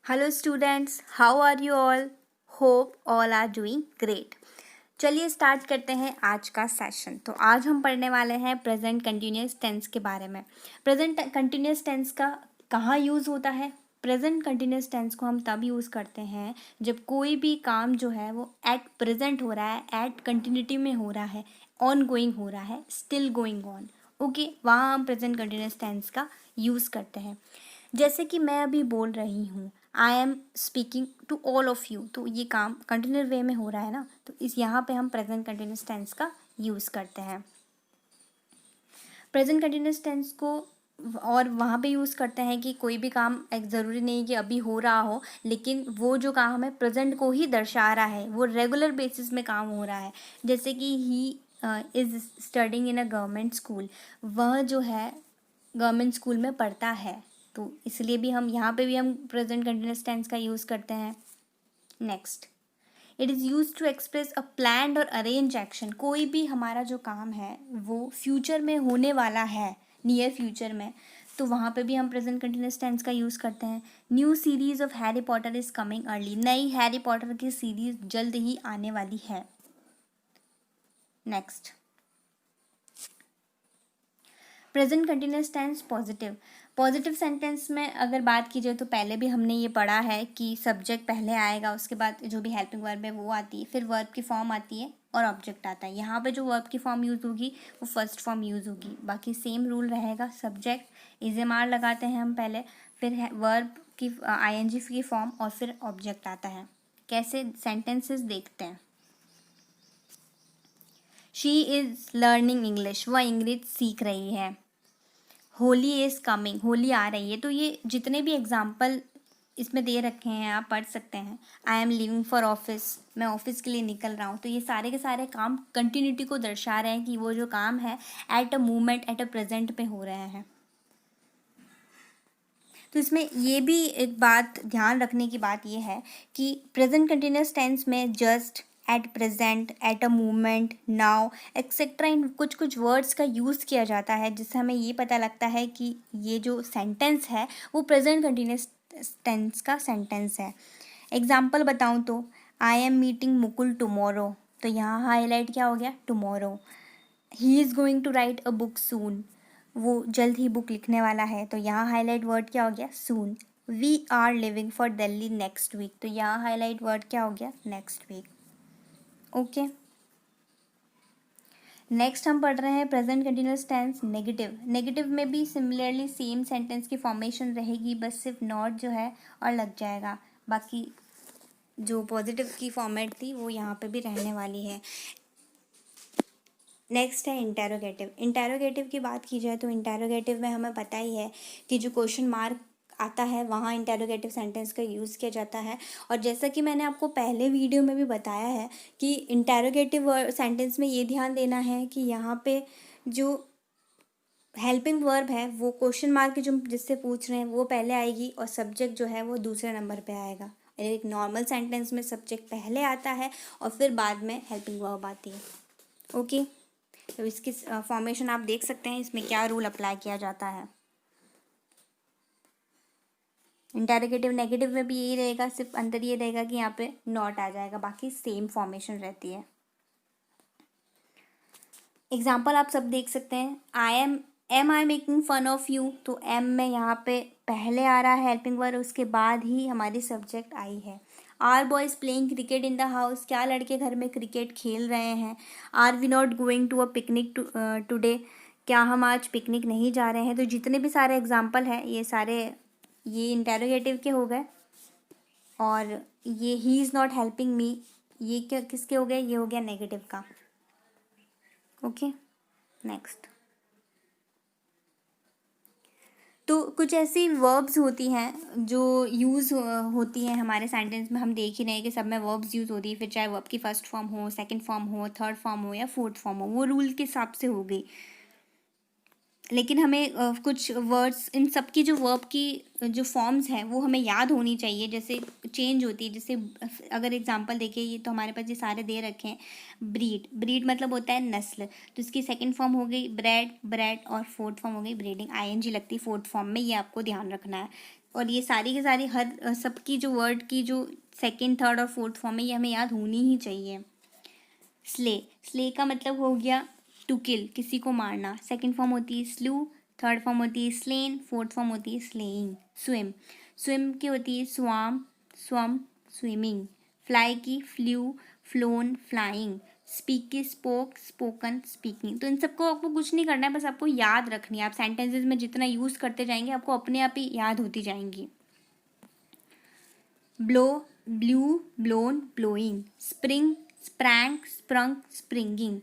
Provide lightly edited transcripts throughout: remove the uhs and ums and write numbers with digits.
Hello students, how are you all? Hope all are doing great. चलिए start करते हैं आज का सेशन। तो आज हम पढ़ने वाले हैं प्रेजेंट कंटिन्यूस टेंस के बारे में। प्रेजेंट कंटिन्यूस टेंस का कहाँ यूज़ होता है? प्रेजेंट कंटिन्यूस टेंस को हम तब यूज़ करते हैं जब कोई भी काम जो है वो एट प्रेजेंट हो रहा है, एट कंटिन्यूटी में हो रहा है, ऑन गोइंग हो रहा है, स्टिल गोइंग ऑन। ओके, वहाँ हम प्रेजेंट कंटिन्यूस टेंस का यूज़ करते हैं। जैसे कि मैं अभी बोल रही हूँ, I am speaking to all of you, तो ये काम कंटिन्यूस वे में हो रहा है ना, तो इस यहाँ पे हम प्रेजेंट कंटिन्यूस टेंस का यूज़ करते हैं। प्रेजेंट कंटिन्यूस टेंस को और वहाँ पे यूज़ करते हैं कि कोई भी काम एक ज़रूरी नहीं कि अभी हो रहा हो, लेकिन वो जो काम है प्रेजेंट को ही दर्शा रहा है, वो रेगुलर बेसिस में काम हो रहा है। जैसे कि he is studying in a government school, वह जो है गवर्नमेंट स्कूल में पढ़ता है, तो इसलिए भी हम यहाँ पे भी हम प्रेजेंट कंटिन्यूस टेंस का यूज़ करते हैं। Next, it is use to express a planned और अरेंज एक्शन। कोई भी हमारा जो काम है वो फ्यूचर में होने वाला है, नियर फ्यूचर में, तो वहाँ पे भी हम प्रेजेंट कंटिन्यूस टेंस का यूज़ करते हैं। New series of Harry Potter is coming early, नई हैरी पॉटर की सीरीज जल्द ही आने वाली है। Next, present continuous tense positive. Positive sentence में अगर बात की जाए तो पहले भी हमने ये पढ़ा है कि सब्जेक्ट पहले आएगा, उसके बाद जो भी हेल्पिंग वर्ब है वो आती है, फिर वर्ब की फॉर्म आती है और ऑब्जेक्ट आता है। यहाँ पे जो वर्ब की फॉर्म यूज़ होगी वो फर्स्ट फॉर्म यूज़ होगी, बाकी सेम रूल रहेगा। सब्जेक्ट इज़-एम-आर लगाते हैं हम पहले, फिर वर्ब की आईएनजी की फॉर्म और फिर ऑब्जेक्ट आता है। कैसे सेंटेंसेस देखते हैं। शी इज़ लर्निंग इंग्लिश, वह इंग्लिश सीख रही है। होली इज़ कमिंग, होली आ रही है। तो ये जितने भी एग्जाम्पल इसमें दे रखे हैं आप पढ़ सकते हैं। I am living for office, मैं ऑफिस के लिए निकल रहा हूँ, तो ये सारे के सारे काम कंटिन्यूटी को दर्शा रहे हैं कि वो जो काम है eight a moment, at a present पे हो रहे हैं। तो इसमें ये भी एक बात ध्यान रखने की बात ये है कि प्रेजेंट कंटिन्यूस टेंस में just, at present, at a moment, now etcetera इन कुछ कुछ वर्ड्स का यूज़ किया जाता है, जिससे हमें ये पता लगता है कि ये जो सेंटेंस है वो प्रेजेंट कंटिन्यूस टेंस का सेंटेंस है। एग्जाम्पल बताऊँ तो, I am meeting Mukul tomorrow, तो यहाँ हाईलाइट क्या हो गया? Tomorrow. He is going to write a book soon, वो जल्द ही बुक लिखने वाला है, तो यहाँ हाईलाइट वर्ड क्या हो गया? Soon. We are living for Delhi next week, तो यहाँ हाईलाइट वर्ड क्या हो गया? Next week. ओके, नेक्स्ट हम पढ़ रहे हैं present continuous tense negative. Negative में भी सिमिलरली सेम सेंटेंस की फॉर्मेशन रहेगी, बस सिर्फ नॉट जो है और लग जाएगा, बाकी जो पॉजिटिव की फॉर्मेट थी वो यहाँ पे भी रहने वाली है। नेक्स्ट है इंटेरोगेटिव। इंटेरोगेटिव की बात की जाए तो इंटेरोगेटिव में हमें पता ही है कि जो क्वेश्चन मार्क आता है वहाँ इंटेरोगेटिव सेंटेंस का यूज़ किया जाता है। और जैसा कि मैंने आपको पहले वीडियो में भी बताया है कि इंटेरोगेटिव सेंटेंस में ये ध्यान देना है कि यहाँ पे जो हेल्पिंग वर्ब है वो क्वेश्चन मार्क जो जिससे पूछ रहे हैं वो पहले आएगी और सब्जेक्ट जो है वो दूसरे नंबर पे आएगा। एक नॉर्मल सेंटेंस में सब्जेक्ट पहले आता है और फिर बाद में हेल्पिंग वर्ब आती है। ओके, तो इसकी फॉर्मेशन आप देख सकते हैं, इसमें क्या रूल अप्लाई किया जाता है। इंटेरोगेटिव नेगेटिव में भी यही रहेगा, सिर्फ अंतर ये रहेगा कि यहाँ पे नॉट आ जाएगा, बाकी सेम फॉर्मेशन रहती है। एग्जाम्पल आप सब देख सकते हैं। Am I making fun of you, तो एम में यहाँ पे पहले आ रहा है हेल्पिंग वर्ब, उसके बाद ही हमारी सब्जेक्ट आई है। Are boys playing cricket in the house, क्या लड़के घर में क्रिकेट खेल रहे हैं। Are we not going to a picnic today, क्या हम आज पिकनिक नहीं जा रहे हैं। तो जितने भी सारे एग्जाम्पल हैं ये सारे ये इंटेरोगेटिव के हो गए। और ये he is not helping me, ये क्या किसके हो गए? ये हो गया नेगेटिव का। Okay, next. तो कुछ ऐसी वर्ब्स होती हैं जो यूज़ होती हैं हमारे सेंटेंस में, हम देख ही रहे हैं कि सब में वर्ब्स यूज़ होती है, फिर चाहे वर्ब की फर्स्ट फॉर्म हो, सेकंड फॉर्म हो, थर्ड फॉर्म हो या फोर्थ फॉर्म हो, वो रूल के हिसाब से हो गई। लेकिन हमें कुछ वर्ड्स, इन सब की जो वर्ब की जो फॉर्म्स हैं वो हमें याद होनी चाहिए, जैसे चेंज होती है। जैसे अगर एग्जांपल देखिए, ये तो हमारे पास ये सारे दे रखे हैं। ब्रीड, ब्रीड मतलब होता है नस्ल, तो इसकी सेकंड फॉर्म हो गई ब्रेड, ब्रेड, और फोर्थ फॉर्म हो गई ब्रीडिंग। आईएनजी लगती है फोर्थ फॉर्म में, ये आपको ध्यान रखना है। और ये सारी की सारी हर सबकी जो वर्ड की जो सेकंड, थर्ड और फोर्थ फॉर्म है ये हमें याद होनी ही चाहिए। स्ले, स्ले का मतलब हो गया टू किल, किसी को मारना। सेकंड फॉर्म होती है स्लू, थर्ड फॉर्म होती है स्लेन, फोर्थ फॉर्म होती है स्लेइंग। स्विम, स्विम की होती है स्वाम, स्वम, स्विमिंग। फ्लाई की फ्ल्यू, फ्लोन, फ्लाइंग। स्पीक की स्पोक, स्पोकन, स्पीकिंग। तो इन सबको आपको कुछ नहीं करना है, बस आपको याद रखनी है। आप सेंटेंसेस में जितना यूज़ करते जाएंगे आपको अपने आप ही याद होती जाएंगी। Blow, blew, blown, blowing. Spring, sprang, sprung, springing.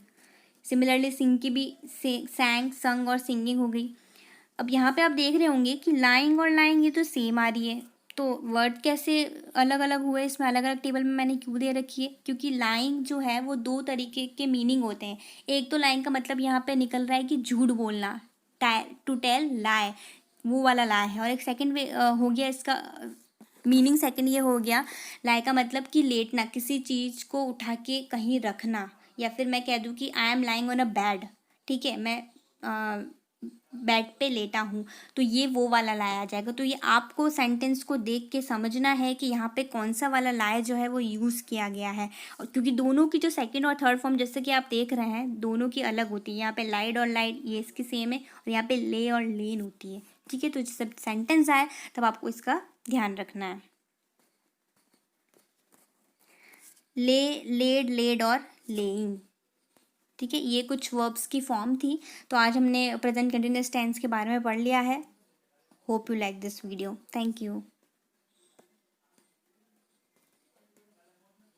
Similarly sing की भी सैंग, संग और सिंगिंग हो गई। अब यहाँ पे आप देख रहे होंगे कि लाइंग और लाइंग ये तो सेम आ रही है, तो वर्ड कैसे अलग अलग हुए, इसमें अलग अलग टेबल में मैंने क्यों दे रखी है? क्योंकि लाइंग जो है वो दो तरीके के मीनिंग होते हैं। एक तो लाइंग का मतलब यहाँ पे निकल रहा है कि झूठ बोलना, टू टेल लाई, वो वाला लाई है। और एक सेकंड हो गया इसका मीनिंग, सेकंड ये हो गया लाई का मतलब कि लेटना, किसी चीज़ को उठा के कहीं रखना। या फिर मैं कह दूँ कि I am lying on a bed, ठीक है, मैं बेड पे लेटा हूँ, तो ये वो वाला लाई आ जाएगा। तो ये आपको सेंटेंस को देख के समझना है कि यहाँ पे कौन सा वाला लाई जो है वो यूज़ किया गया है। और क्योंकि दोनों की जो सेकंड और थर्ड फॉर्म जैसे कि आप देख रहे हैं दोनों की अलग होती है। यहाँ पे लाइड और लाइड ये इसकी सेम है, और यहाँ पे ले और लेन होती है, ठीक है। तो जब सेंटेंस आए तब आपको इसका ध्यान रखना है। ले, लेड, लेड और लेइंग, ठीक है, ये कुछ वर्ब्स की फॉर्म थी। तो आज हमने प्रेजेंट कंटिन्यूअस टेंस के बारे में पढ़ लिया है। Hope you like this video. Thank you.